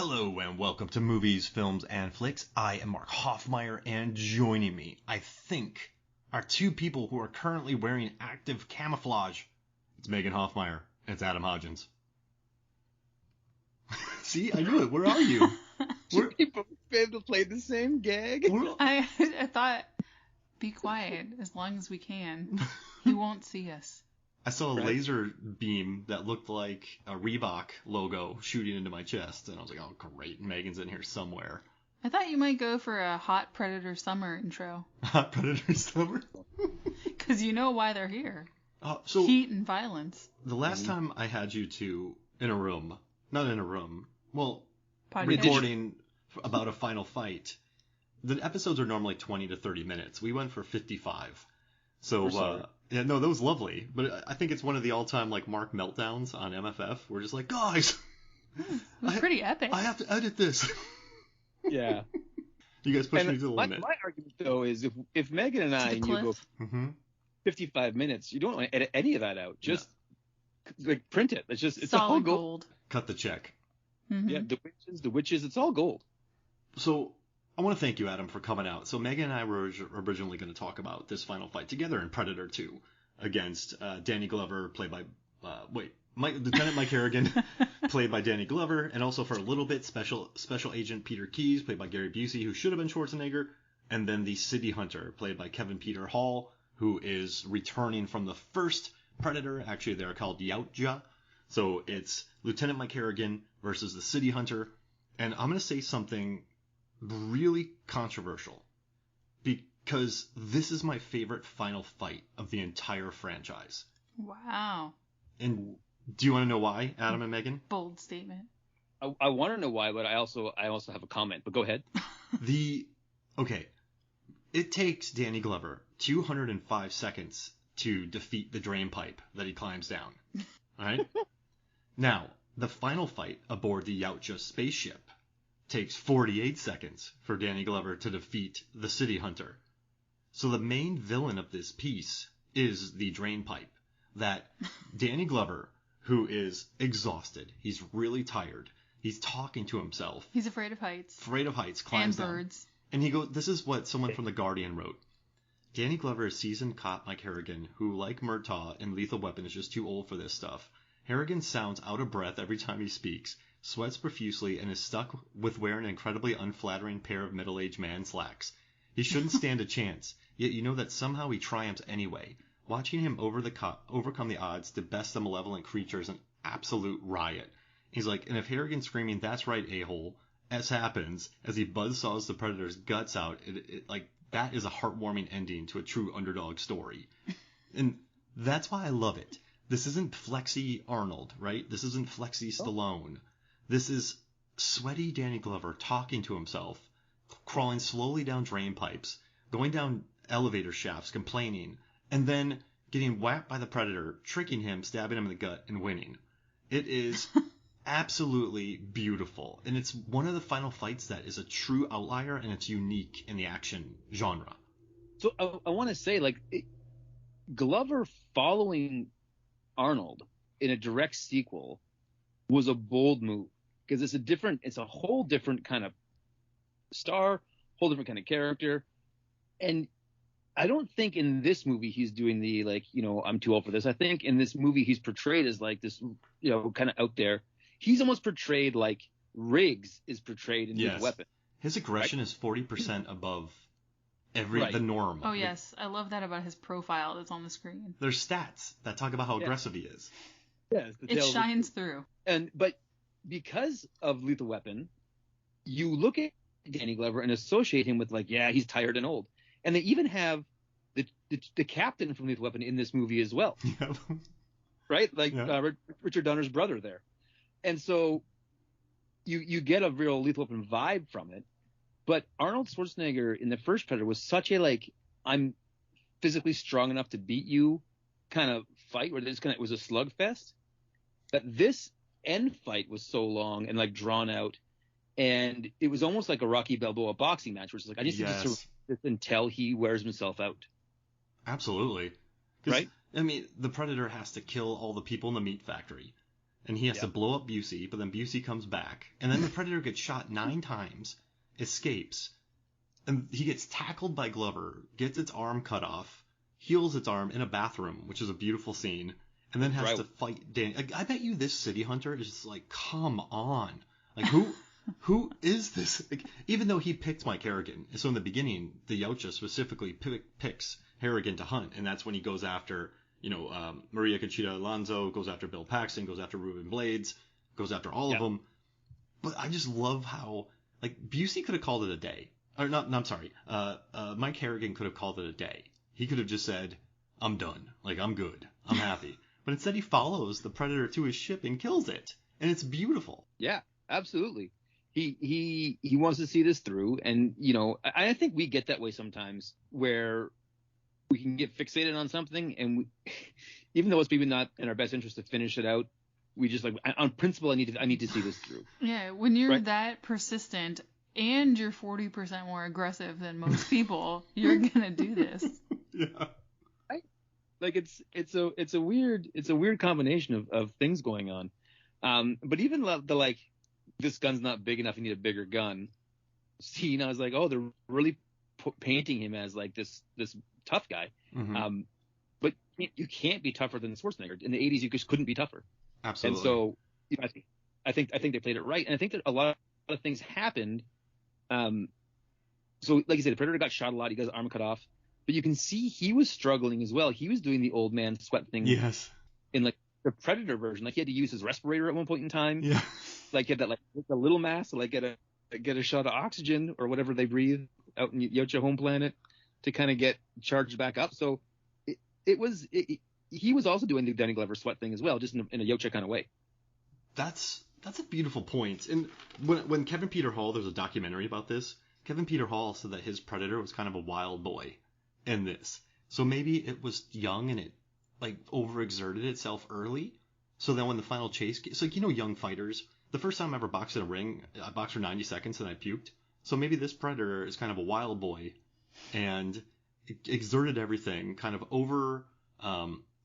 Hello and welcome to Movies, Films, and Flicks. I am Mark Hoffmeyer, and joining me, I think, are two people who are currently wearing active camouflage. It's Megan Hoffmeyer, and it's Adam Hodgins. See, I knew it. Where are you? Should we both be able to play the same gag? I thought, be quiet as long as we can. He won't see us. I saw a laser beam that looked like a Reebok logo shooting into my chest, and I was like, oh, great, Megan's in here somewhere. I thought you might go for a Hot Predator Summer intro. Hot Predator Summer? Because you know why they're here. So Heat and violence. The last time I had you two in a room, not in a room, well, Podcast. recording about a final fight, the episodes are normally 20 to 30 minutes. We went for 55. So, yeah, no, that was lovely. But I think it's one of the all-time, like, Mark meltdowns on MFF. We're just like, guys! It was pretty epic. I have to edit this. Yeah. You guys pushed me to the limit. My argument, though, is if Megan and I and you go 55 minutes, you don't want to edit any of that out. Just, like, print it. It's all Solid gold. Cut the check. Mm-hmm. Yeah, the witches, it's all gold. So, I want to thank you, Adam, for coming out. So Megan and I were originally going to talk about this final fight together in Predator 2 against Danny Glover, played by Lieutenant Mike Harrigan, played by Danny Glover, and also for a little bit Special Agent Peter Keyes, played by Gary Busey, who should have been Schwarzenegger, and then the City Hunter, played by Kevin Peter Hall, who is returning from the first Predator. Actually, they're called Yautja. So it's Lieutenant Mike Harrigan versus the City Hunter, and I'm going to say something really controversial because this is my favorite final fight of the entire franchise. Wow. And do you want to know why, Adam and Megan? Bold statement. I want to know why, but I also have a comment. But go ahead. It takes Danny Glover 205 seconds to defeat the drain pipe that he climbs down. All right? Now, the final fight aboard the Yautja spaceship takes 48 seconds for Danny Glover to defeat the City Hunter. So the main villain of this piece is the drain pipe that Danny Glover, who is exhausted, he's really tired, he's talking to himself. He's afraid of heights. Climbs down. And birds. And he goes, this is what someone from The Guardian wrote. Danny Glover is seasoned cop Mike Harrigan, who, like Murtaugh in Lethal Weapon, is just too old for this stuff. Harrigan sounds out of breath every time he speaks, sweats profusely, and is stuck with wearing an incredibly unflattering pair of middle-aged man slacks. He shouldn't stand a chance, yet you know that somehow he triumphs anyway. Watching him overcome the odds to best the malevolent creature is an absolute riot. He's like, and if Harrigan's screaming, "That's right, a-hole," as happens, as he buzzsaws the Predator's guts out, that is a heartwarming ending to a true underdog story. And that's why I love it. This isn't Flexi Arnold, right? This isn't Flexi Stallone. This is sweaty Danny Glover talking to himself, crawling slowly down drain pipes, going down elevator shafts, complaining, and then getting whacked by the Predator, tricking him, stabbing him in the gut, and winning. It is absolutely beautiful, and it's one of the final fights that is a true outlier, and it's unique in the action genre. So I want to say, Glover following Arnold in a direct sequel was a bold move. Because it's a whole different kind of star, whole different kind of character. And I don't think in this movie he's doing the, I'm too old for this. I think in this movie he's portrayed as like this, kind of out there. He's almost portrayed like Riggs is portrayed in Lethal Weapon. His aggression is 40% above the norm. Oh, yes. I love that about his profile that's on the screen. There's stats that talk about how aggressive he is. Yeah, it shines through. But because of Lethal Weapon, you look at Danny Glover and associate him with he's tired and old. And they even have the captain from Lethal Weapon in this movie as well. Yep. Right? Richard Donner's brother there. And so you get a real Lethal Weapon vibe from it. But Arnold Schwarzenegger in the first Predator was such a I'm physically strong enough to beat you kind of fight where it was a slugfest. That this end fight was so long and drawn out, and it was almost like a Rocky Balboa boxing match, which is I just need to this until he wears himself out. Absolutely. Right? I mean, the Predator has to kill all the people in the meat factory. and he has to blow up Busey, but then Busey comes back, and then the Predator gets shot 9 times, escapes, and he gets tackled by Glover, gets its arm cut off, heals its arm in a bathroom, which is a beautiful scene, and then has to fight Danny. I bet you this City Hunter is just like, come on. Like, who is this? Like, even though he picked Mike Harrigan, so in the beginning, the Yautja specifically picks Harrigan to hunt, and that's when he goes after, Maria Conchita Alonso, goes after Bill Paxton, goes after Ruben Blades, goes after all of them. But I just love how, like, Busey could have called it a day. Or not, no, I'm sorry. Mike Harrigan could have called it a day. He could have just said, I'm done. Like, I'm good. I'm happy. But instead he follows the Predator to his ship and kills it. And it's beautiful. Yeah, absolutely. He wants to see this through. And, I think we get that way sometimes where we can get fixated on something. And even though it's maybe not in our best interest to finish it out, we just like, on principle, I need to see this through. Yeah, when you're that persistent and you're 40% more aggressive than most people, you're gonna do this. Yeah. Right? Like it's a weird combination of things going on. But even the like, this gun's not big enough, you need a bigger gun. I was like, oh, they're really painting him as like this tough guy. Mm-hmm. But you can't be tougher than Schwarzenegger. In the 80s, you just couldn't be tougher. Absolutely. And so I think they played it right, and I think that a lot of things happened. So like you said, the Predator got shot a lot. He got his arm cut off, but you can see he was struggling as well. He was doing the old man sweat thing. Yes. In like the Predator version, like he had to use his respirator at one point in time. Yeah. Like he had that like a little mask to like get a shot of oxygen or whatever they breathe out in Yautja home planet to kind of get charged back up. So he was also doing the Danny Glover sweat thing as well, just in a Yautja kind of way. That's a beautiful point. And when Kevin Peter Hall, there's a documentary about this. Kevin Peter Hall said that his Predator was kind of a wild boy in this. So maybe it was young and it like overexerted itself early. So then when the final chase, so young fighters, the first time I ever boxed in a ring, I boxed for 90 seconds and I puked. So maybe this Predator is kind of a wild boy and exerted everything, kind of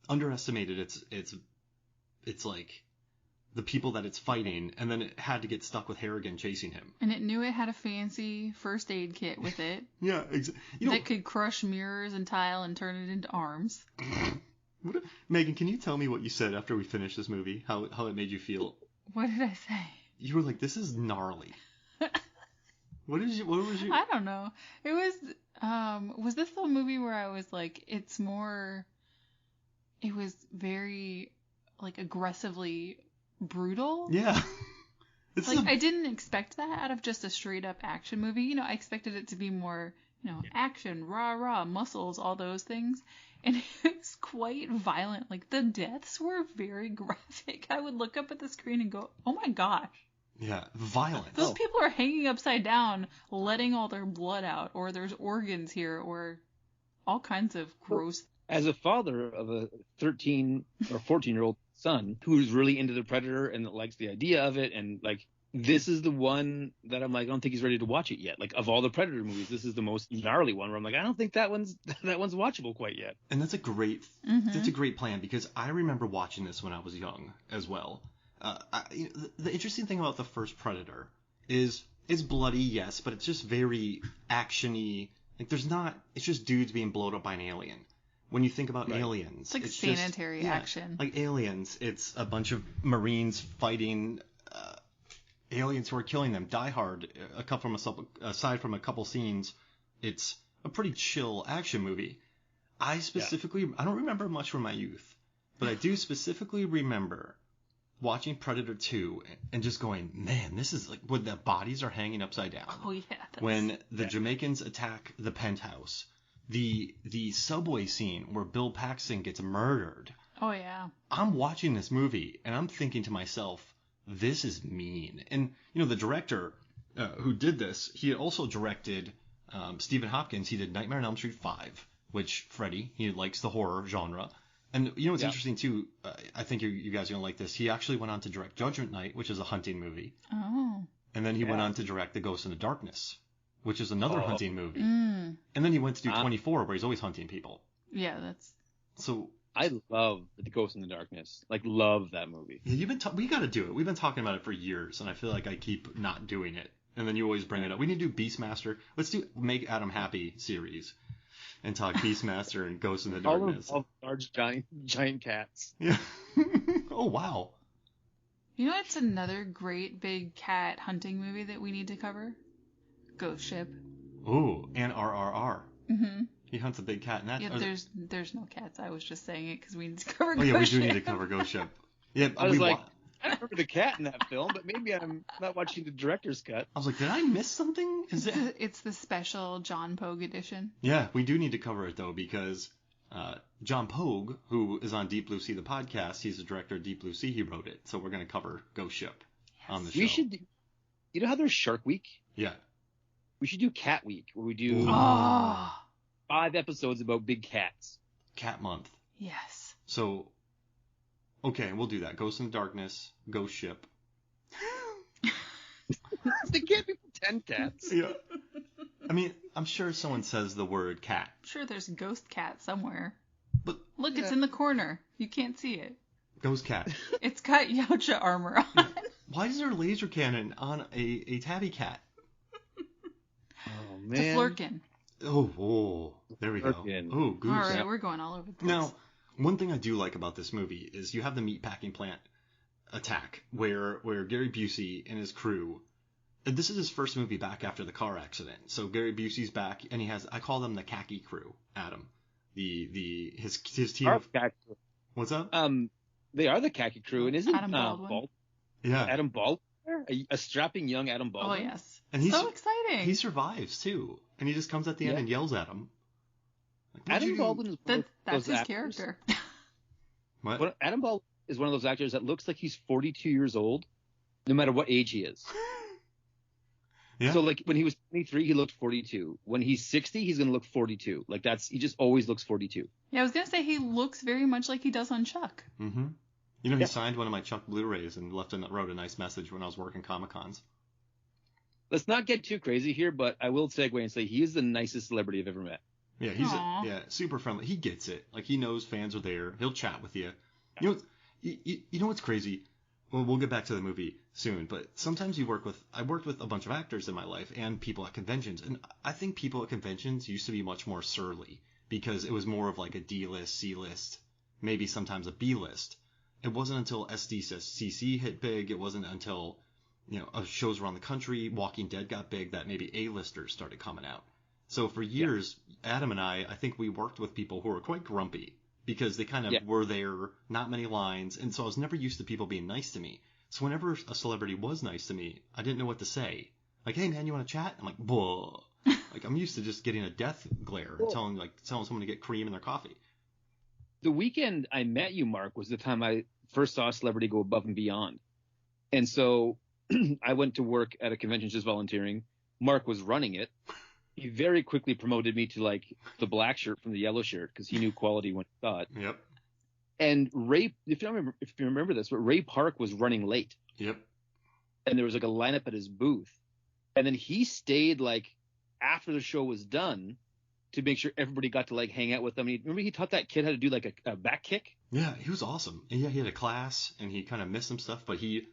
underestimated its like the people that it's fighting, and then it had to get stuck with Harrigan chasing him. And it knew it had a fancy first aid kit with it. Yeah, exactly. That could crush mirrors and tile and turn it into arms. Megan, can you tell me what you said after we finished this movie? How it made you feel? What did I say? You were like, "This is gnarly." What was you? I don't know. It was this the movie where I was like, it was very like aggressively brutal. Yeah. I didn't expect that out of just a straight up action movie. I expected it to be more, action, rah, muscles, all those things. And it was quite violent. Like the deaths were very graphic. I would look up at the screen and go, oh my gosh. Yeah, violent. Those people are hanging upside down, letting all their blood out, or there's organs here, or all kinds of gross. As a father of a 13 or 14-year-old son who's really into the Predator and likes the idea of it, and like this is the one that I'm like, I don't think he's ready to watch it yet. Like of all the Predator movies, this is the most gnarly one where I'm like, I don't think that one's watchable quite yet. And that's a great plan, because I remember watching this when I was young as well. The interesting thing about the first Predator is it's bloody, yes, but it's just very action-y. Like it's just dudes being blown up by an alien. When you think about aliens, it's like sanitary action. Like Aliens, it's a bunch of Marines fighting aliens who are killing them. Die Hard, aside from a couple scenes, it's a pretty chill action movie. I don't remember much from my youth, but I do specifically remember watching Predator 2 and just going, man, this is like when the bodies are hanging upside down. Oh yeah. When the Jamaicans attack the penthouse. The subway scene where Bill Paxton gets murdered. Oh, yeah. I'm watching this movie, and I'm thinking to myself, this is mean. And, the director who did this, he also directed Stephen Hopkins. He did Nightmare on Elm Street 5, which, Freddy, he likes the horror genre. And, what's interesting, too, I think you guys are going to like this. He actually went on to direct Judgment Night, which is a hunting movie. Oh. And then he went on to direct The Ghost in the Darkness, which is another hunting movie. And then he went to do 24, where he's always hunting people. Yeah, that's... So I love The Ghost in the Darkness. Like, love that movie. Yeah, we got to do it. We've been talking about it for years, and I feel like I keep not doing it. And then you always bring it up. We need to do Beastmaster. Let's do Make Adam Happy series and talk Beastmaster and Ghost in the Darkness. All large giant cats. Yeah. Oh, wow. You know what's another great big cat hunting movie that we need to cover? Ghost Ship. Ooh, and RRR. Mm-hmm. He hunts a big cat. And Yeah, there's no cats. I was just saying it because we need to cover Ghost Ship. Oh, yeah, we do need to cover Ghost Ship. Yeah, I was like, I remember the cat in that film, but maybe I'm not watching the director's cut. I was like, did I miss something? It's the special John Pogue edition. Yeah, we do need to cover it, though, because John Pogue, who is on Deep Blue Sea, the podcast, he's the director of Deep Blue Sea, he wrote it. So we're going to cover Ghost Ship on the show. We should, you know how there's Shark Week? Yeah. We should do Cat Week, where we do 5 episodes about big cats. Cat Month. Yes. So, okay, we'll do that. Ghost in the Darkness, Ghost Ship. There can't be 10 cats. Yeah. I mean, I'm sure someone says the word cat. I'm sure there's a ghost cat somewhere. But look, it's in the corner. You can't see it. Ghost cat. It's got Yautja armor on. Yeah. Why is there a laser cannon on a tabby cat? Oh, man. It's a flurkin. Oh, there we go. Oh, goose. All right, we're going all over the place. Now, one thing I do like about this movie is you have the meatpacking plant attack where Gary Busey and his crew, and this is his first movie back after the car accident. So Gary Busey's back, and he has, I call them the khaki crew, Adam. His team of... What's up? They are the khaki crew, and isn't Adam Baldwin? Yeah. Adam Baldwin? A strapping young Adam Baldwin? Oh, yes. And he's so exciting. He survives, too. And he just comes at the end and yells at him. Like, Adam Baldwin is that's his character. What? Adam Baldwin is one of those actors that looks like he's 42 years old, no matter what age he is. Yeah. So, like, when he was 23, he looked 42. When he's 60, he's going to look 42. Like, he just always looks 42. Yeah, I was going to say he looks very much like he does on Chuck. Mm-hmm. You know, he signed one of my Chuck Blu-rays and wrote a nice message when I was working Comic-Cons. Let's not get too crazy here, but I will segue and say he is the nicest celebrity I've ever met. Yeah, he's super friendly. He gets it. Like, he knows fans are there. He'll chat with you. You know what's crazy? Well, we'll get back to the movie soon, but sometimes I worked with a bunch of actors in my life and people at conventions, and I think people at conventions used to be much more surly because it was more of like a D-list, C-list, maybe sometimes a B-list. It wasn't until SDCC hit big, it wasn't until, shows around the country, Walking Dead got big, that maybe A-listers started coming out. So for years, Adam and I think we worked with people who were quite grumpy because they kind of were there, not many lines, and so I was never used to people being nice to me. So whenever a celebrity was nice to me, I didn't know what to say. Like, hey man, you want to chat? I'm like, whoa. Like, I'm used to just getting a death glare and telling someone to get cream in their coffee. The weekend I met you, Mark, was the time I first saw a celebrity go above and beyond. And so I went to work at a convention just volunteering. Mark was running it. He very quickly promoted me to, like, the black shirt from the yellow shirt because he knew quality when he saw it. Yep. And Ray, if you remember this, but Ray Park was running late. Yep. And there was, like, a lineup at his booth. And then he stayed, like, after the show was done to make sure everybody got to, like, hang out with him. Remember he taught that kid how to do, like, a back kick? Yeah, he was awesome. And yeah, he had a class, and he kind of missed some stuff, but he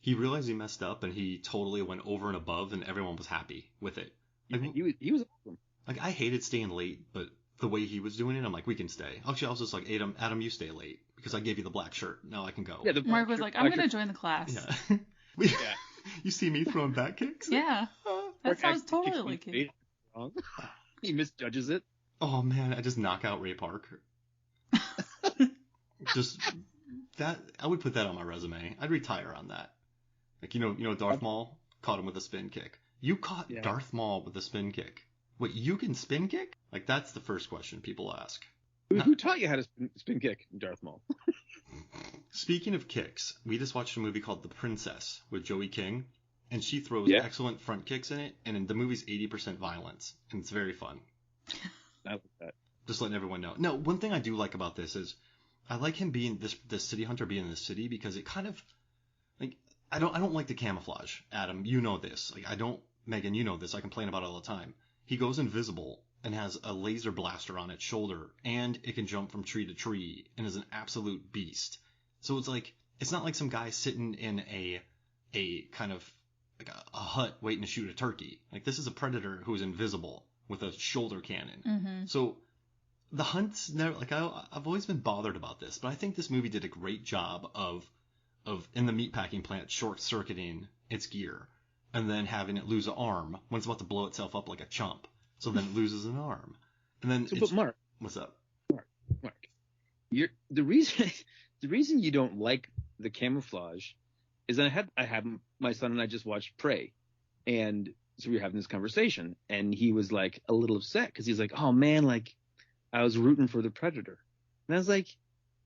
realized he messed up, and he totally went over and above, and everyone was happy with it. Like, he was awesome. Like, I hated staying late, but the way he was doing it, I'm like, we can stay. Actually, I was just like, Adam, you stay late because I gave you the black shirt. Now I can go. Yeah, Mark was like, I'm going to join the class. Yeah. You see me throwing back kicks? Yeah. That sounds totally like it. He misjudges it. Oh, man, I just knock out Ray Park. Just that, I would put that on my resume. I'd retire on that. Like, Darth Maul caught him with a spin kick. You caught Darth Maul with a spin kick. Wait, you can spin kick? Like, that's the first question people ask. Who taught you how to spin kick, Darth Maul? Speaking of kicks, we just watched a movie called The Princess with Joey King, and she throws excellent front kicks in it, and the movie's 80% violence, and it's very fun. I like that. Just letting everyone know. No, one thing I do like about this is I like him being this City Hunter being in the city because it kind of, like, I don't like the camouflage, Adam. You know this. Like, Megan, you know this. I complain about it all the time. He goes invisible, and has a laser blaster on its shoulder, and it can jump from tree to tree and is an absolute beast. So it's like, it's not like some guy sitting in a kind of like a hut waiting to shoot a turkey. Like, this is a predator who is invisible with a shoulder cannon. Mm-hmm. So the hunts never, like, I've always been bothered about this, but I think this movie did a great job of in the meatpacking plant short circuiting its gear and then having it lose an arm when it's about to blow itself up like a chump. So then it loses an arm. And then but Mark, what's up? Mark, the reason you don't like the camouflage is that I had my son and I just watched Prey, and so we were having this conversation, and he was like a little upset because he's like, oh man, like I was rooting for the Predator, and I was like,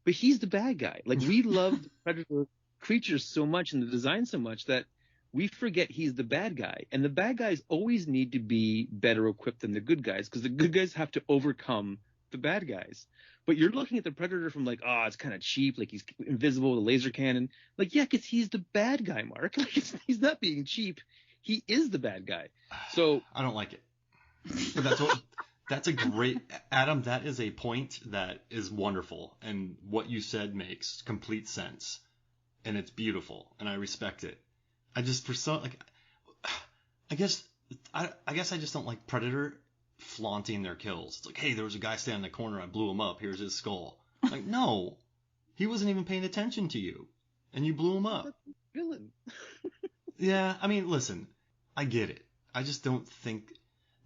but he's the bad guy. Like, we love the Predator creatures so much and the design so much that we forget he's the bad guy, and the bad guys always need to be better equipped than the good guys because the good guys have to overcome the bad guys. But you're looking at the Predator from like, oh, it's kind of cheap, like he's invisible with a laser cannon. Like, yeah, because he's the bad guy, Mark. Like, he's not being cheap. He is the bad guy. So I don't like it. But that's a great, Adam, that is a point that is wonderful, and what you said makes complete sense, and it's beautiful, and I respect it. I just, for some, like, I guess I just don't like Predator flaunting their kills. It's like, hey, there was a guy standing in the corner, I blew him up, here's his skull. Like, no, he wasn't even paying attention to you, and you blew him up. Villain. Yeah, I mean, listen, I get it. I just don't think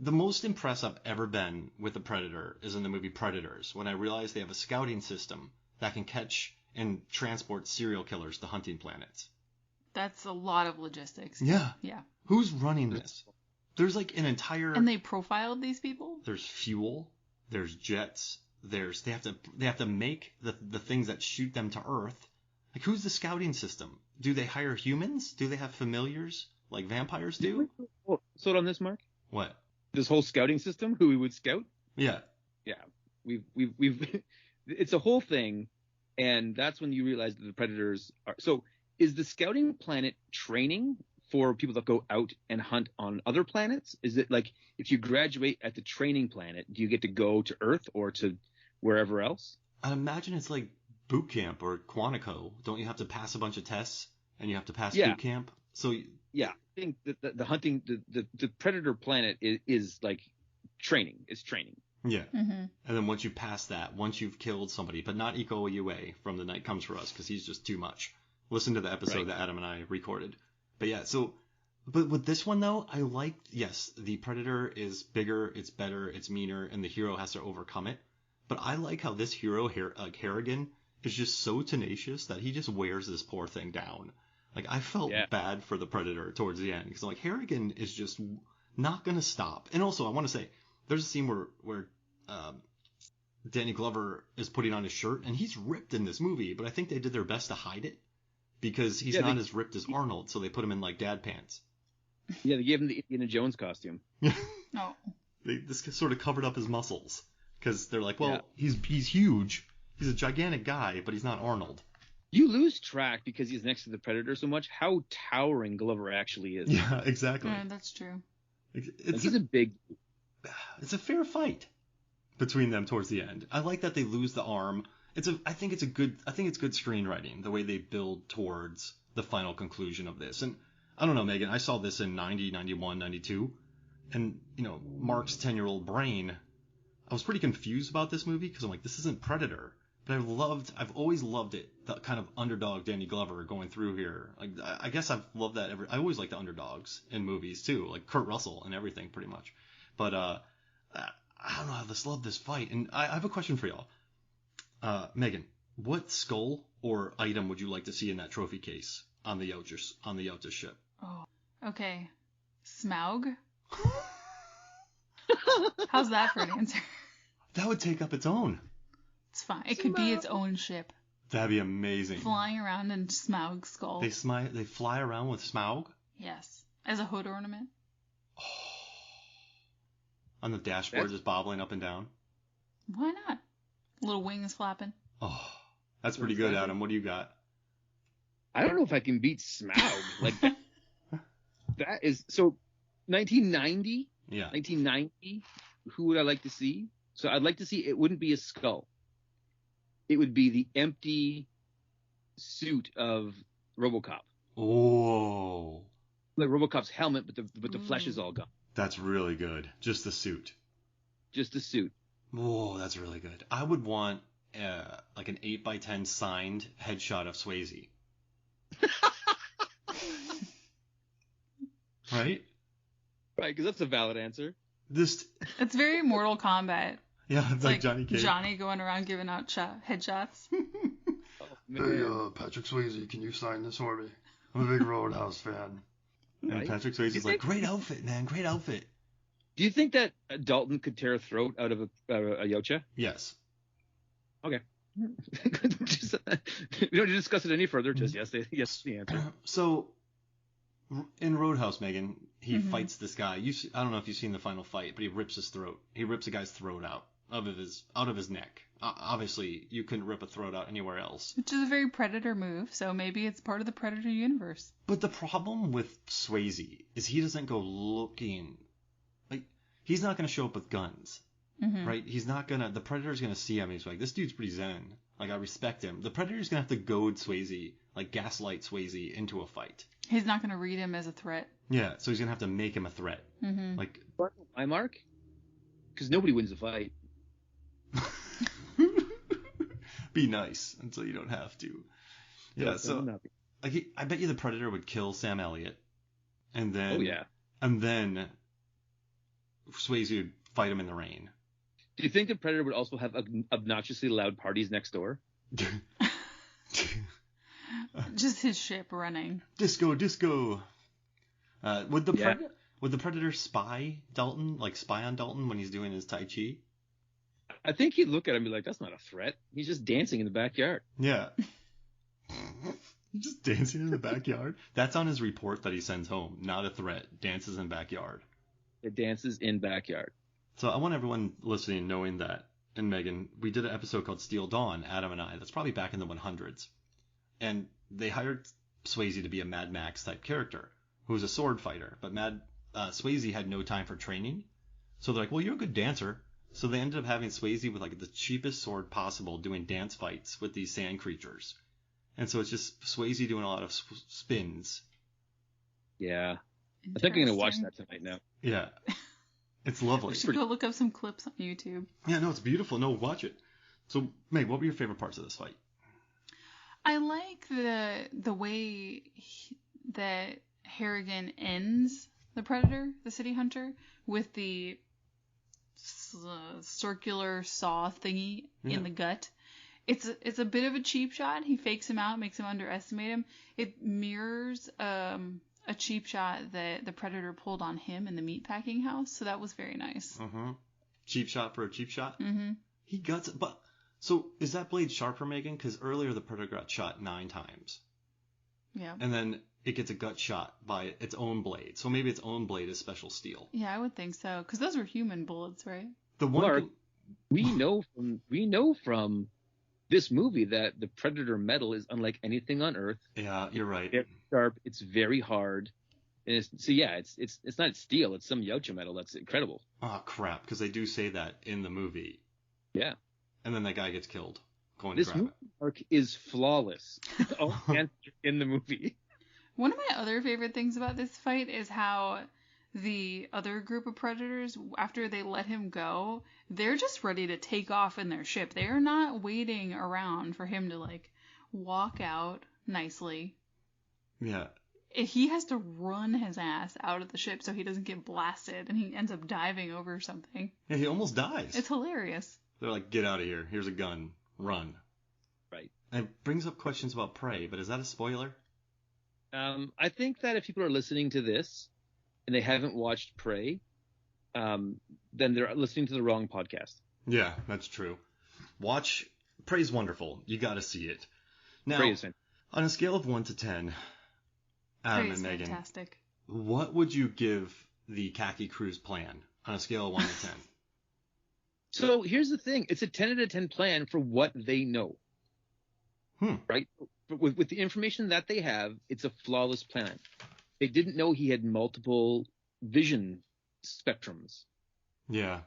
the most impressed I've ever been with the Predator is in the movie Predators, when I realized they have a scouting system that can catch and transport serial killers to hunting planets. That's a lot of logistics. Yeah. Yeah. Who's running this? There's like an entire. And they profiled these people? There's fuel. There's jets. They have to make the things that shoot them to Earth. Like, who's the scouting system? Do they hire humans? Do they have familiars like vampires do? So on this, Mark? What? This whole scouting system, who we would scout? Yeah. Yeah. We've it's a whole thing, and that's when you realize that the Predators are. So is the scouting planet training for people that go out and hunt on other planets? Is it like, if you graduate at the training planet, do you get to go to Earth or to wherever else? I imagine it's like boot camp or Quantico. Don't you have to pass a bunch of tests and you have to pass boot camp? So yeah, I think that the hunting, the Predator planet is like training. It's training. Yeah. Mm-hmm. And then once you pass that, once you've killed somebody, but not Iko Uwe from The Night Comes For Us, because he's just too much. Listen to the episode that Adam and I recorded. But yeah, so, but with this one though, I liked, yes, the Predator is bigger, it's better, it's meaner, and the hero has to overcome it. But I like how this hero, Harrigan, is just so tenacious that he just wears this poor thing down. Like, I felt bad for the Predator towards the end, because I'm like, Harrigan is just not going to stop. And also, I want to say, there's a scene where Danny Glover is putting on his shirt, and he's ripped in this movie, but I think they did their best to hide it, because he's not as ripped as Arnold, so they put him in, like, dad pants. Yeah, they gave him the Indiana Jones costume. Oh. They just sort of covered up his muscles, because they're like, well, he's huge, he's a gigantic guy, but he's not Arnold. You lose track, because he's next to the Predator so much, how towering Glover actually is. Yeah, exactly. Yeah, that's true. He's a big... It's a fair fight between them towards the end. I like that they lose the arm. I think it's good screenwriting, the way they build towards the final conclusion of this. And I don't know, Megan, I saw this in 90, 91, 92, and, you know, Mark's 10-year-old brain, I was pretty confused about this movie, because I'm like, this isn't Predator. But I've always loved it, the kind of underdog Danny Glover going through here. Like, I guess I've loved that I always like the underdogs in movies too, like Kurt Russell and everything pretty much. But I don't know, I just love this fight. And I have a question for y'all. Megan, what skull or item would you like to see in that trophy case on the Yautja ship? Oh, okay. Smaug? How's that for an answer? That would take up its own. It's fine. It could be its own ship. That'd be amazing. Flying around in Smaug's skull. They fly around with Smaug? Yes. As a hood ornament. Oh. On the dashboard, just bobbling up and down? Why not? Little wings flapping. Oh, that's pretty good, Adam. What do you got? I don't know if I can beat Smaug. Like, that is... So, 1990, Yeah. 1990. Who would I like to see? So I'd like to see, it wouldn't be a skull. It would be the empty suit of RoboCop. Oh. Like RoboCop's helmet, but the flesh is all gone. That's really good. Just the suit. Just the suit. Oh, that's really good. I would want like an 8x10 signed headshot of Swayze. Right? Right, because that's a valid answer. It's very Mortal Kombat. Yeah, it's like Johnny Cage. Johnny going around giving out headshots. Hey, Patrick Swayze, can you sign this for me? I'm a big Roadhouse fan. And right? Patrick Swayze's like, great outfit, man, great outfit. Do you think that Dalton could tear a throat out of a Yautja? Yes. Okay. Just, we don't discuss it any further. Just yes, the answer. So, in Roadhouse, Megan, he fights this guy. I don't know if you've seen the final fight, but he rips his throat. He rips a guy's throat out of his neck. Obviously, you couldn't rip a throat out anywhere else. Which is a very Predator move, so maybe it's part of the Predator universe. But the problem with Swayze is he doesn't go looking. Like, he's not going to show up with guns. Right? He's not going to... The Predator's going to see him. He's like, this dude's pretty zen. Like, I respect him. The Predator's going to have to goad Swayze, like gaslight Swayze into a fight. He's not going to read him as a threat. Yeah, so he's going to have to make him a threat. Like, my mark? Because nobody wins a fight. Be nice until you don't have to. Yeah, so like I bet you the Predator would kill Sam Elliott, and then Swayze would fight him in the rain. Do you think the Predator would also have obnoxiously loud parties next door? Just his ship running. Disco. Would the Predator spy Dalton, like spy on Dalton when he's doing his Tai Chi? I think he'd look at him and be like, that's not a threat. He's just dancing in the backyard. Yeah. He's just dancing in the backyard? That's on his report that he sends home. Not a threat. Dances in backyard. It dances in backyard. So I want everyone listening knowing that. And Megan, we did an episode called Steel Dawn, Adam and I. That's probably back in the 100s. And they hired Swayze to be a Mad Max type character who was a sword fighter. But Swayze had no time for training. So they're like, well, you're a good dancer. So they ended up having Swayze with like the cheapest sword possible doing dance fights with these sand creatures. And so it's just Swayze doing a lot of spins. Yeah. I think I'm going to watch that tonight now. Yeah. It's lovely. We should go look up some clips on YouTube. Yeah, no, it's beautiful. No, watch it. So, Meg, what were your favorite parts of this fight? I like the way that Harrigan ends the Predator, the City Hunter, with the circular saw thingy in the gut. It's a bit of a cheap shot. He fakes him out, makes him underestimate him. It mirrors a cheap shot that the Predator pulled on him in the meatpacking house, so that was very nice. Cheap shot for a cheap shot? He guts it, but so is that blade sharper, Megan? Because earlier the Predator got shot 9 times. Yeah. And then it gets a gut shot by its own blade. So maybe its own blade is special steel. Yeah, I would think so. Because those were human bullets, right? We know from this movie that the Predator metal is unlike anything on Earth. Yeah, you're right. It's sharp. It's very hard. And it's not steel. It's some Yautja metal. That's incredible. Oh, crap. Because they do say that in the movie. Yeah. And then that guy gets killed. This movie arc is flawless. In the movie. One of my other favorite things about this fight is how the other group of Predators, after they let him go, they're just ready to take off in their ship. They are not waiting around for him to, like, walk out nicely. Yeah. He has to run his ass out of the ship so he doesn't get blasted, and he ends up diving over something. Yeah, he almost dies. It's hilarious. They're like, get out of here. Here's a gun. Run. Right. And it brings up questions about Prey, but is that a spoiler? I think that if people are listening to this and they haven't watched Prey, then they're listening to the wrong podcast. Yeah, that's true. Prey's wonderful. You got to see it. Now, Prey is fantastic. On a scale of 1 to 10, Adam and Megan, fantastic. What would you give the Khaki Crew's plan on a scale of 1 to 10? So here's the thing. It's a 10 out of 10 plan for what they know. Right? With the information that they have, it's a flawless plan. They didn't know he had multiple vision spectrums. Yeah,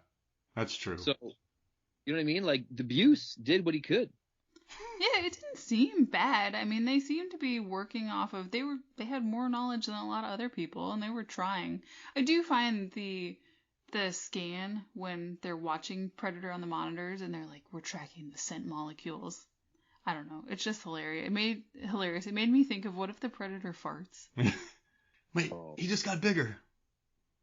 that's true. So, you know what I mean? Like, the Buse did what he could. Yeah, it didn't seem bad. I mean, they seemed to be working off of they had more knowledge than a lot of other people, and they were trying. I do find the scan when they're watching Predator on the monitors and they're like, we're tracking the scent molecules. I don't know. It's just hilarious. It made me think of what if the Predator farts? Wait, he just got bigger.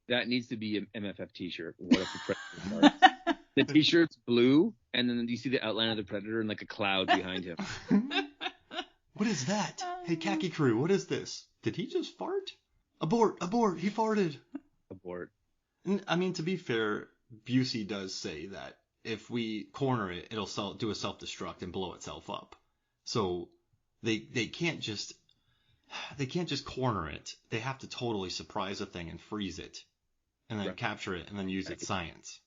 That needs to be an MFF t-shirt. What if the Predator farts? The t-shirt's blue, and then you see the outline of the Predator and like a cloud behind him. What is that? Hey, Khaki Crew, what is this? Did he just fart? Abort, he farted. Abort. And, I mean, to be fair, Busey does say that if we corner it, it'll do a self-destruct and blow itself up. So they can't just corner it. They have to totally surprise a thing and freeze it, and then capture it and then use its science.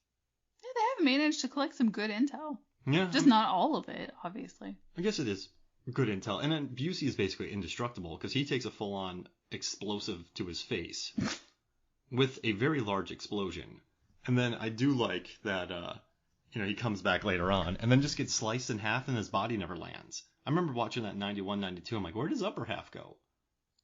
They have managed to collect some good intel. Yeah. Just not all of it, obviously. I guess it is good intel. And then Busey is basically indestructible because he takes a full-on explosive to his face with a very large explosion. And then I do like that, he comes back later on and then just gets sliced in half and his body never lands. I remember watching that in 91, 92. I'm like, where does his upper half go?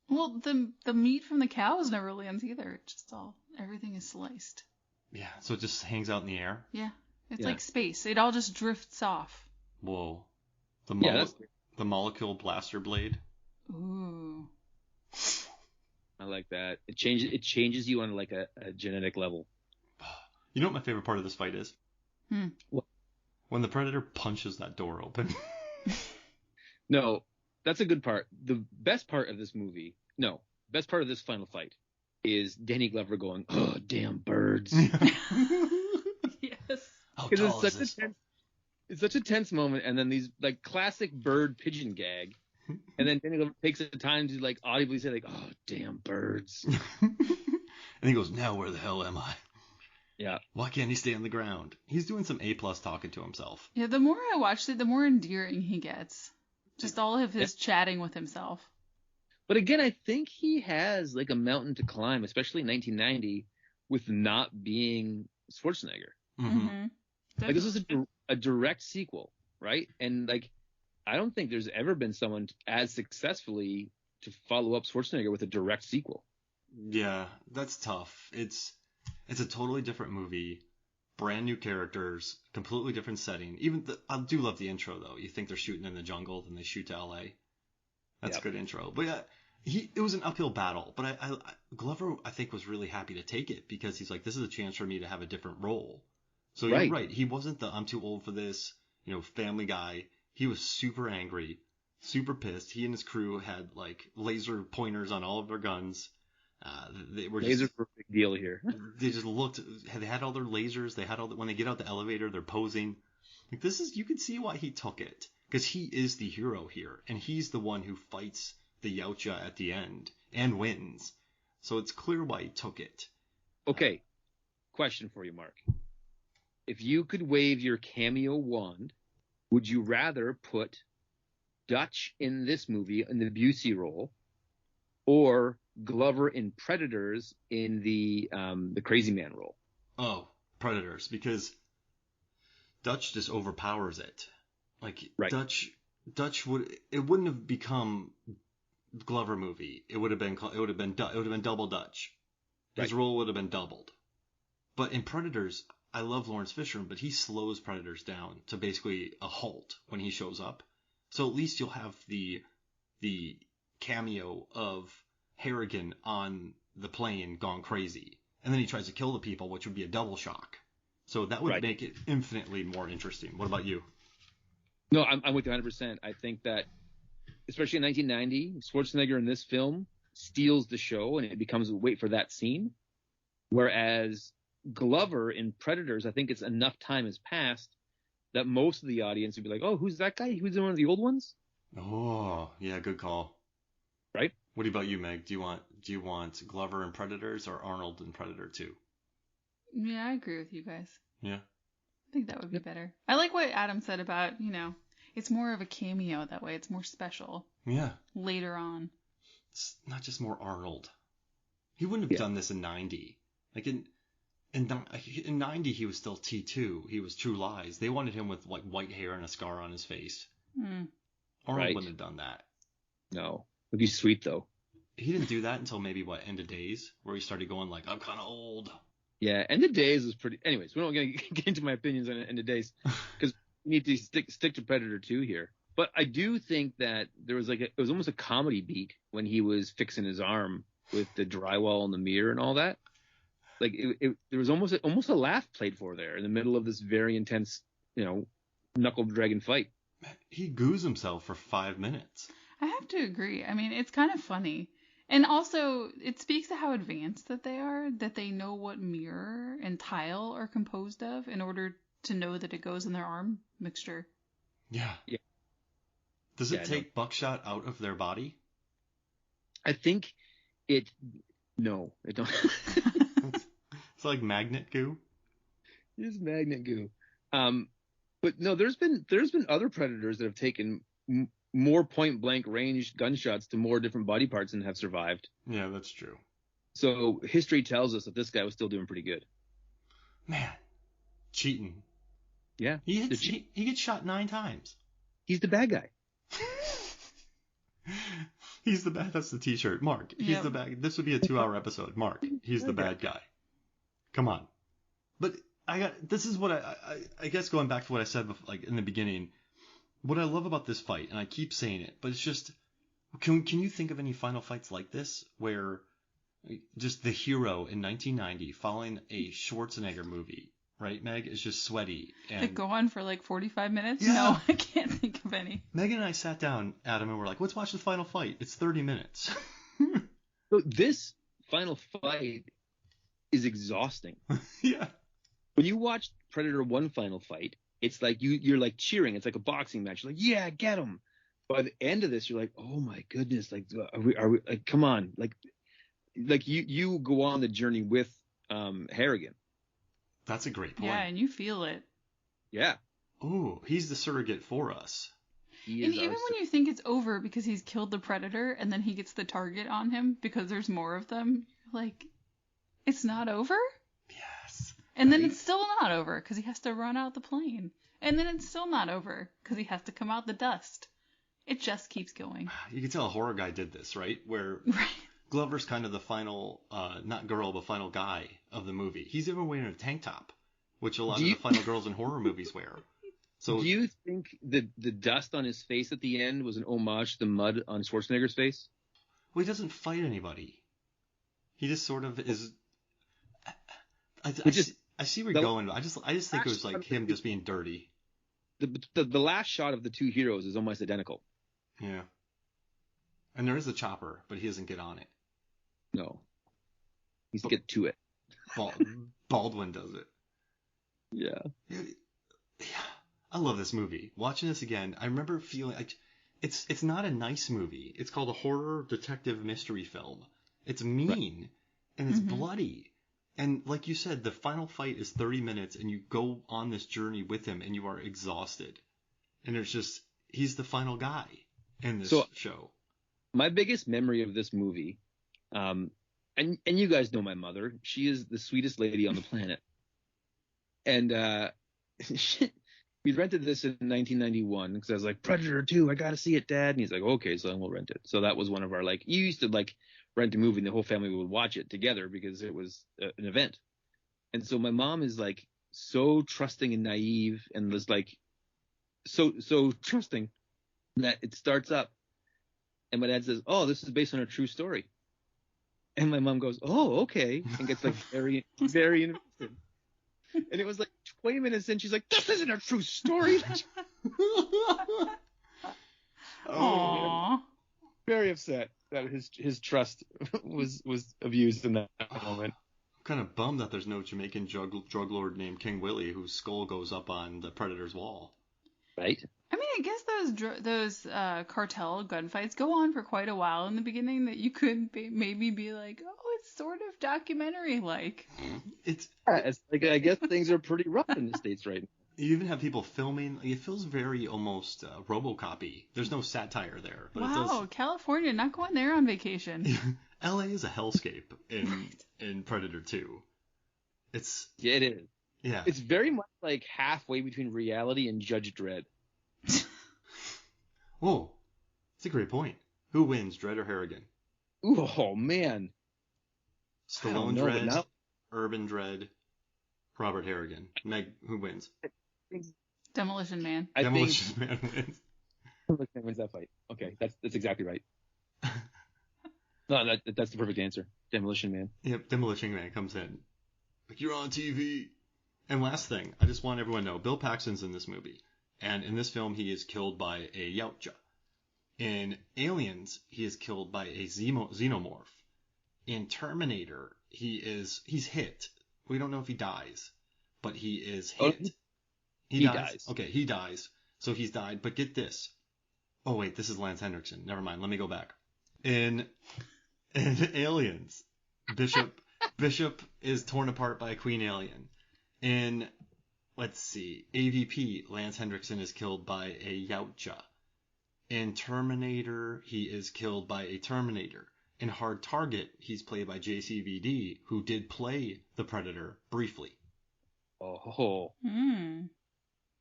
Well, the meat from the cows never lands either. It's just everything is sliced. Yeah, so it just hangs out in the air? Yeah. It's like space. It all just drifts off. Whoa. The molecule blaster blade. Ooh. I like that. It changes you on like a genetic level. You know what my favorite part of this fight is? What? When the Predator punches that door open. No, that's a good part. The best part of this final fight is Danny Glover going, "Oh, damn birds." Yes. Because it's such a tense moment, and then these like classic bird pigeon gag, and then Danny Glover takes the time to like audibly say like, "Oh, damn birds." And he goes, "Now where the hell am I?" Yeah. Why can't he stay on the ground? He's doing some A+ talking to himself. Yeah, the more I watched it, the more endearing he gets. Just all of his chatting with himself. But again, I think he has like a mountain to climb, especially in 1990, with not being Schwarzenegger. Mm-hmm. Like this is a direct sequel, right? And like, I don't think there's ever been someone as successfully to follow up Schwarzenegger with a direct sequel. Yeah, that's tough. It's a totally different movie, brand new characters, completely different setting. I do love the intro though. You think they're shooting in the jungle, then they shoot to LA. That's a good intro. But yeah, it was an uphill battle. But Glover, I think, was really happy to take it because he's like, this is a chance for me to have a different role. So you're right. He wasn't the I'm too old for this, family guy. He was super angry, super pissed. He and his crew had like laser pointers on all of their guns. Lasers were a big deal here. They just looked. They had all their lasers. They had when they get out the elevator, they're posing. Like you could see why he took it because he is the hero here, and he's the one who fights the Yautja at the end and wins. So it's clear why he took it. Okay, question for you, Mark. If you could wave your cameo wand, would you rather put Dutch in this movie in the Busey role, or Glover in Predators in the Crazy Man role? Oh, Predators, because Dutch just overpowers it. Like Dutch it wouldn't have become Glover movie. It would have been double Dutch. His role would have been doubled. But in Predators, I love Lawrence Fishburne, but he slows Predators down to basically a halt when he shows up. So at least you'll have the cameo of Harrigan on the plane gone crazy. And then he tries to kill the people, which would be a double shock. So that would make it infinitely more interesting. What about you? No, I'm with you 100%. I think that, especially in 1990, Schwarzenegger in this film steals the show, and it becomes a wait for that scene. Whereas Glover in Predators, I think it's enough time has passed that most of the audience would be like, "Oh, who's that guy? Who's in one of the old ones?" Oh, yeah, good call. Right? What about you, Meg? Do you want Glover in Predators or Arnold in Predator 2? Yeah, I agree with you guys. Yeah. I think that would be better. I like what Adam said about, it's more of a cameo that way. It's more special. Yeah. Later on. It's not just more Arnold. He wouldn't have done this in 90. Like in 90 he was still T2. He was True Lies. They wanted him with like white hair and a scar on his face. Mm. Arnold wouldn't have done that. No. It'd be sweet though. He didn't do that until maybe End of Days, where he started going like, I'm kind of old. Yeah, End of Days was pretty. Anyways, we're not going to get into my opinions on End of Days because we need to stick to Predator 2 here. But I do think that there was it was almost a comedy beat when he was fixing his arm with the drywall and the mirror and all that. Like there was almost a laugh played for there in the middle of this very intense, knuckle dragon fight. He goos himself for 5 minutes. I have to agree. I mean, it's kind of funny. And also, it speaks to how advanced that they are, that they know what mirror and tile are composed of in order to know that it goes in their arm mixture. Yeah. Does it take buckshot out of their body? I think no, it don't. It's like magnet goo. It's magnet goo. But no, there's been other predators that have taken more point blank range gunshots to more different body parts and have survived. Yeah, that's true. So history tells us that this guy was still doing pretty good. Man, cheating. Yeah, he gets shot 9 times. He's the bad guy. He's the bad. That's the T-shirt. Mark. He's the bad. This would be a 2-hour episode. Mark. He's the bad guy. Come on. But this is what I guess going back to what I said before, like in the beginning. What I love about this fight, and I keep saying it, but it's just, can you think of any final fights like this where just the hero in 1990 following a Schwarzenegger movie, right, Meg, is just sweaty. And that go on for like 45 minutes? Yeah. No, I can't think of any. Megan and I sat down, Adam, and we're like, let's watch the final fight. It's 30 minutes. So this final fight is exhausting. Yeah. When you watch Predator 1 final fight, it's like you're like cheering. It's like a boxing match. You're like, yeah, get him. By the end of this, you're like, oh my goodness, like are we like, come on, like you go on the journey with Harrigan. That's a great point. Yeah, and you feel it. Yeah. Ooh, he's the surrogate for us. And even when you think it's over because he's killed the predator and then he gets the target on him because there's more of them, like, it's not over? Yes. And then it's still not over because he has to run out the plane. And then it's still not over because he has to come out the dust. It just keeps going. You can tell a horror guy did this, right? Where Glover's kind of the final, not girl, but final guy of the movie. He's even wearing a tank top, which a lot of the final girls in horror movies wear. So, do you think the dust on his face at the end was an homage to the mud on Schwarzenegger's face? Well, he doesn't fight anybody. He just sort of is. I see where you're going. I just think it was like him just being dirty. The last shot of the two heroes is almost identical. Yeah. And there is a chopper, but he doesn't get on it. No. He's to get to it. Baldwin does it. Yeah. I love this movie. Watching this again, I remember feeling like it's not a nice movie. It's called a horror detective mystery film. It's mean and it's bloody. And like you said, the final fight is 30 minutes and you go on this journey with him and you are exhausted. And it's just, he's the final guy in this show. My biggest memory of this movie, and you guys know my mother. She is the sweetest lady on the planet. And we rented this in 1991 because I was like, Predator 2, I got to see it, Dad. And he's like, okay, so then we'll rent it. So that was one of our, like, you used to, like, rent a movie and the whole family would watch it together because it was an event. And so my mom is, like, so trusting and naive and was, like, so trusting that it starts up. And my dad says, oh, this is based on a true story. And my mom goes, oh, okay. And gets, like, very, very invested. And it was like 20 minutes in, she's like, this isn't a true story. Aww. Very upset that his trust was abused in that moment. I'm kind of bummed that there's no Jamaican drug lord named King Willie whose skull goes up on the Predator's wall. Right? I mean, I guess those cartel gunfights go on for quite a while in the beginning that you could maybe be like, oh, it's sort of documentary-like. It's like, I guess things are pretty rough in the States right now. You even have people filming. It feels very almost RoboCop-y. There's no satire there. But wow, it does... California, not going there on vacation. LA is a hellscape in Predator 2. Yeah, it is. Yeah. It's very much like halfway between reality and Judge Dredd. Oh, that's a great point. Who wins, Dredd or Harrigan? Ooh, oh man. Stallone Dredd, Urban Dredd, Robert Harrigan. Meg, who wins? Demolition Man. Demolition Man wins. Demolition Man wins that fight. Okay, that's exactly right. No, that's the perfect answer. Demolition Man. Yep, Demolition Man comes in. Like, you're on TV. And last thing, I just want everyone to know, Bill Paxton's in this movie. And in this film, he is killed by a Yautja. In Aliens, he is killed by a Xenomorph. In Terminator, he's hit. We don't know if he dies, but he is hit. Oh, he dies. Okay, he dies. So he's died. But get this. Oh, wait, this is Lance Henriksen. Never mind. Let me go back. In Aliens, Bishop is torn apart by a queen alien. In, let's see, AVP, Lance Henriksen is killed by a Yautja. In Terminator, he is killed by a Terminator. In Hard Target, he's played by JCVD, who did play the Predator briefly. Oh.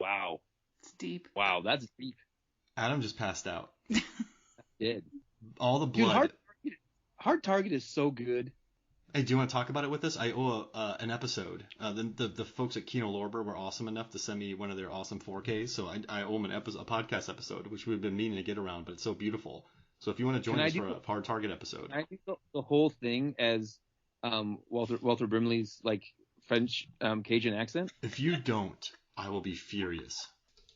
Wow. It's deep. Wow, that's deep. Adam just passed out. I did. All the blood. Dude, Hard Target is so good. Hey, do you want to talk about it with us? I owe an episode. The folks at Kino Lorber were awesome enough to send me one of their awesome 4Ks, so I owe them a podcast episode, which we've been meaning to get around, but it's so beautiful. So if you want to join us for a Hard Target episode. Can I do the whole thing as Walter Brimley's like French Cajun accent? If you don't, I will be furious.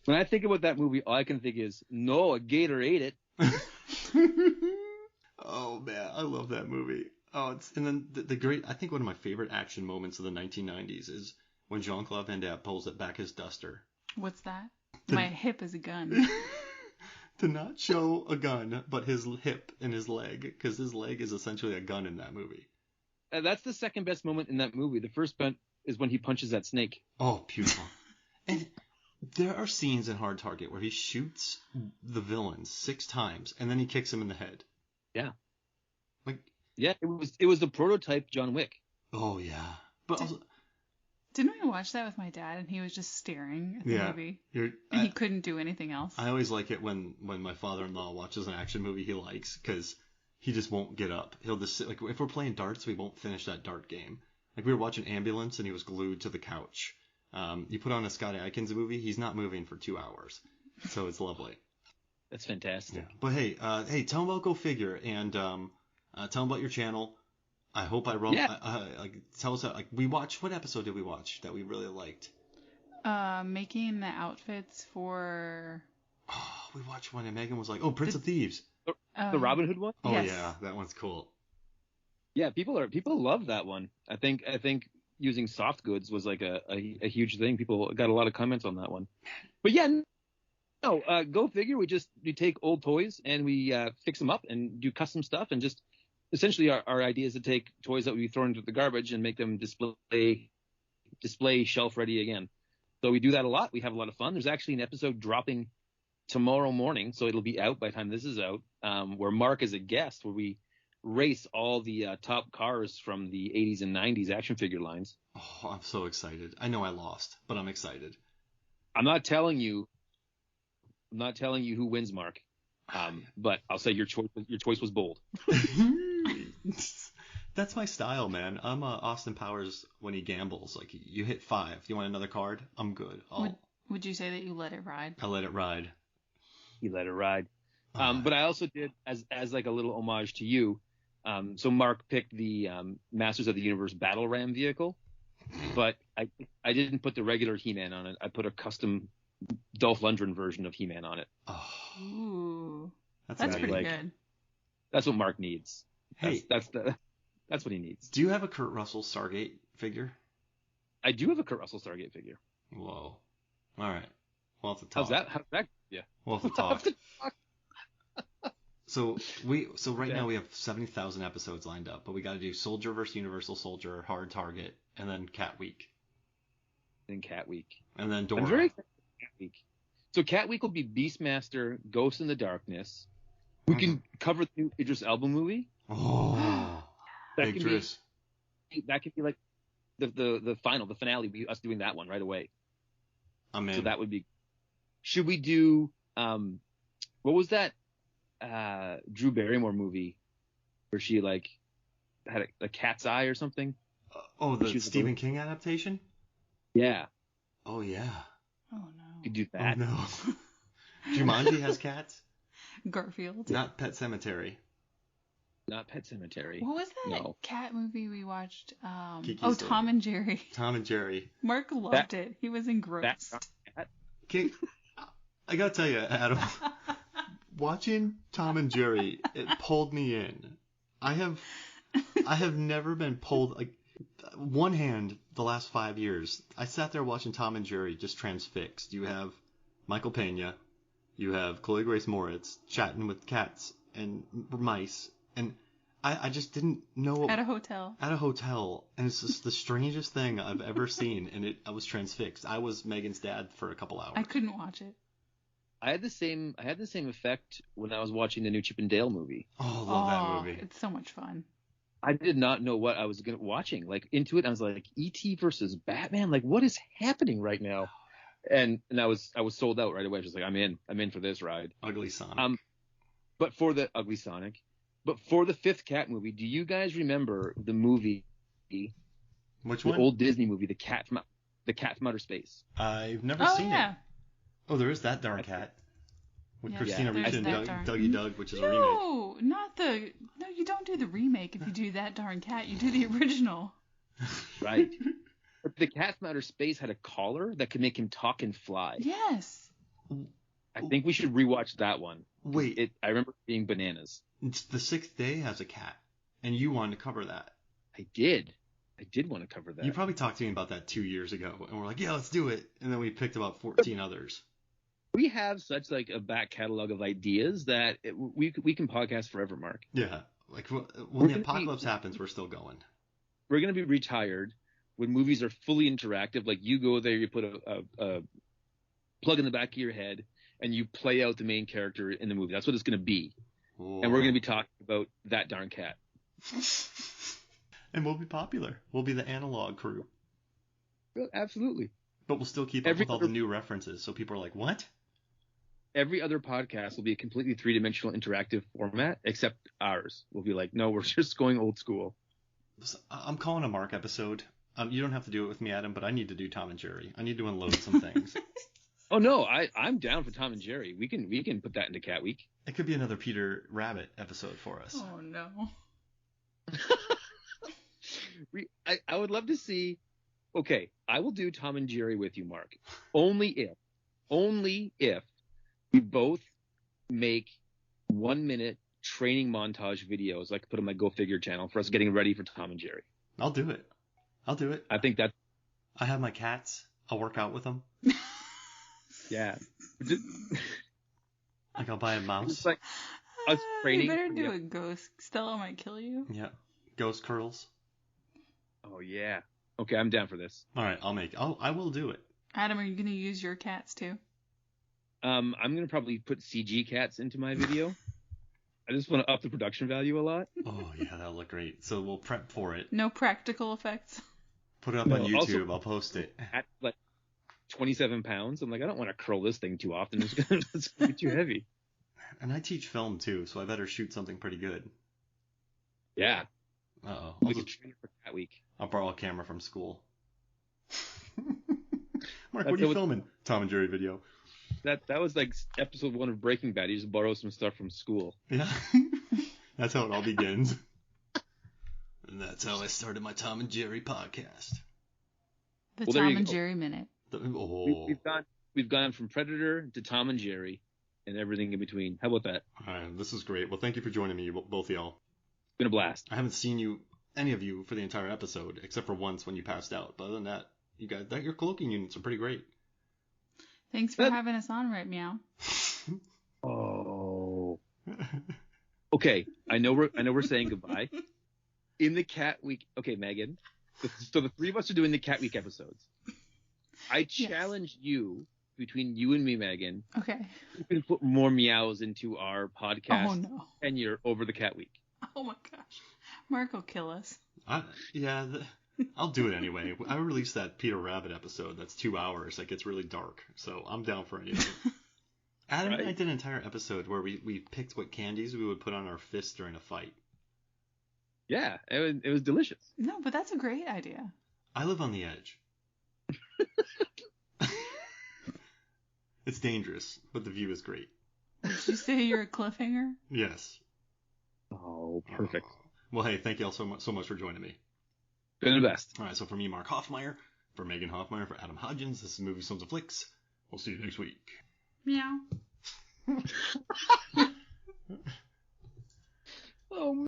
When I think about that movie, all I can think is, no, a gator ate it. Oh man, I love that movie. Oh, and then the great, I think one of my favorite action moments of the 1990s is when Jean-Claude Van Damme pulls it back his duster. What's that? My hip is a gun. To not show a gun, but his hip and his leg, because his leg is essentially a gun in that movie. That's the second best moment in that movie. The first best is when he punches that snake. Oh, beautiful. And there are scenes in Hard Target where he shoots the villains 6 times, and then he kicks him in the head. Yeah. Like. Yeah, it was the prototype John Wick. Oh yeah, but also. Didn't we watch that with my dad, and he was just staring at the movie? And he couldn't do anything else. I always like it when my father-in-law watches an action movie he likes, because he just won't get up. He'll just sit, like, if we're playing darts, we won't finish that dart game. Like, we were watching Ambulance, and he was glued to the couch. You put on a Scott Adkins movie, he's not moving for 2 hours. So it's lovely. That's fantastic. Yeah. But hey, tell them about GoFigure, and tell them about your channel. I hope I wrote. Yeah. Tell us. What episode did we watch that we really liked? Making the outfits for. Oh, we watched one, and Megan was like, "Oh, Prince of Thieves." The Robin Hood one. Oh yes. Yeah, that one's cool. Yeah, people love that one. I think using soft goods was like a huge thing. People got a lot of comments on that one. But yeah, no, GoFigure. We take old toys and we fix them up and do custom stuff, and just essentially our idea is to take toys that we throw into the garbage and make them display shelf ready again. So we do that a lot. We have a lot of fun. There's actually an episode dropping tomorrow morning, so it'll be out by the time this is out, where Mark is a guest, where we race all the top cars from the 80s and 90s action figure lines. Oh, I'm so excited. I know I lost, but I'm excited. I'm not telling you who wins, Mark. But I'll say your choice was bold. That's my style, man. I'm Austin Powers when he gambles. Like, you hit 5. You want another card? I'm good. Would you say that you let it ride? I let it ride. You let it ride. But I also did, as like a little homage to you. So Mark picked the Masters of the Universe Battle Ram vehicle, but I didn't put the regular He-Man on it. I put a custom Dolph Lundgren version of He-Man on it. Oh, ooh, that's pretty good. That's what Mark needs. Hey, that's what he needs. Do you have a Kurt Russell Stargate figure? I do have a Kurt Russell Stargate figure. Whoa. All right. We'll have to talk. How's that? Yeah. We'll have to talk. So right now we have 70,000 episodes lined up, but we got to do Soldier vs. Universal Soldier, Hard Target, and then Cat Week. And Cat Week. And then Dora. I'm very excited for Cat Week. So Cat Week will be Beastmaster, Ghost in the Darkness. We can cover the new Idris Elba movie. Oh, Idris. That could be like the finale, us doing that one right away. I'm in. So that would be. Should we do what was that Drew Barrymore movie where she like had a cat's eye or something? The Stephen King adaptation? Yeah. Oh yeah. Oh no. You could do that. Oh no. Jumanji has cats? Garfield. Not Pet Sematary. Not Pet Cemetery. What was that No. cat movie we watched? Kiki's Tom and Jerry. Tom and Jerry. Mark loved it. He was engrossed. Okay, I gotta tell you, Adam, watching Tom and Jerry, it pulled me in. I have never been pulled like one hand the last 5 years. I sat there watching Tom and Jerry just transfixed. You have Michael Pena, you have Chloe Grace Moritz chatting with cats and mice, and I just didn't know. At a hotel. At a hotel, and it's just the strangest thing I've ever seen, and I was transfixed. I was Megan's dad for a couple hours. I couldn't watch it. I had the same effect when I was watching the new Chip and Dale movie. Oh, I love that movie. It's so much fun. I did not know what I was watching. Like into it, I was like, E.T. versus Batman. Like, what is happening right now? And I was sold out right away. I was just like, I'm in for this ride. Ugly Sonic. But for the Ugly Sonic, but for the fifth cat movie, do you guys remember the movie? Which the one? The old Disney movie, The Cat from Outer Space. I've never seen it. Oh, there is that darn cat. With Christina Ricci and Dougie Doug, which is a remake. No, you don't do the remake if you do that darn cat. You do the original. Right. But The Cat from Outer Space had a collar that could make him talk and fly. Yes. I think we should rewatch that one. Wait. I remember it being bananas. It's The Sixth Day has a cat, and you wanted to cover that. I did want to cover that. You probably talked to me about that 2 years ago, and we're like, yeah, let's do it. And then we picked about 14 others. We have such like a back catalog of ideas that we can podcast forever, Mark. Yeah. Like when the apocalypse happens, we're still going. We're going to be retired when movies are fully interactive. Like you go there, you put a plug in the back of your head, and you play out the main character in the movie. That's what it's going to be. Whoa. And we're going to be talking about that darn cat. And we'll be popular. We'll be the analog crew. Absolutely. But we'll still keep up with all the new references, so people are like, what? Every other podcast will be a completely three-dimensional interactive format, except ours. We'll be like, no, we're just going old school. I'm calling a Mark episode. You don't have to do it with me, Adam, but I need to do Tom and Jerry. I need to unload some things. Oh no, I'm down for Tom and Jerry. We can put that into Cat Week. It could be another Peter Rabbit episode for us. Oh no. I would love to see. Okay, I will do Tom and Jerry with you, Mark. Only if we both make 1 minute training montage videos, like put on my GoFigure channel for us getting ready for Tom and Jerry. I'll do it. I think that. I have my cats. I'll work out with them. Yeah. Like I'll buy a mouse. It's like us training. You better do a ghost. Stella might kill you. Yeah. Ghost curls. Oh yeah. Okay, I'm down for this. All right, I will do it. Adam, are you gonna use your cats too? I'm gonna probably put CG cats into my video. I just want to up the production value a lot. Oh yeah, that'll look great. So we'll prep for it. No practical effects. Put it up on YouTube. Also, I'll post it. At like 27 pounds, I'm like, I don't want to curl this thing too often. It's gonna be too heavy. And I teach film too, so I better shoot something pretty good. Yeah. Uh-oh. We can train for Cat Week. I'll borrow a camera from school. Mark, what are you filming? Tom and Jerry video. That was like episode 1 of Breaking Bad. You just borrow some stuff from school. Yeah. That's how it all begins. And that's how I started my Tom and Jerry podcast. The Tom and Jerry Minute. We've gone from Predator to Tom and Jerry and everything in between. How about that? All right, this is great. Well, thank you for joining me, both of y'all. It's been a blast. I haven't seen any of you for the entire episode, except for once when you passed out. But other than that, you guys, your cloaking units are pretty great. Thanks for having us on, right, Meow? Oh. Okay, I know we're saying goodbye. In the Cat Week, okay, Megan. So the three of us are doing the Cat Week episodes. I challenge you, between you and me, Megan. Okay. You can put more meows into our podcast. Oh no. And you're over the Cat Week. Oh my gosh. Mark will kill us. I'll do it anyway. I released that Peter Rabbit episode. That's 2 hours. That gets really dark. So I'm down for anything. Adam and I did an entire episode where we picked what candies we would put on our fists during a fight. Yeah, it was delicious. No, but that's a great idea. I live on the edge. It's dangerous, but the view is great. Did you say you're a cliffhanger? Yes. Oh, perfect. Well, hey, thank you all so much for joining me. Been the best. All right, so for me, Mark Hoffmeyer, for Megan Hoffmeyer, for Adam Hodgins, this is Movie Stones and Flicks. We'll see you next week. Meow. Oh,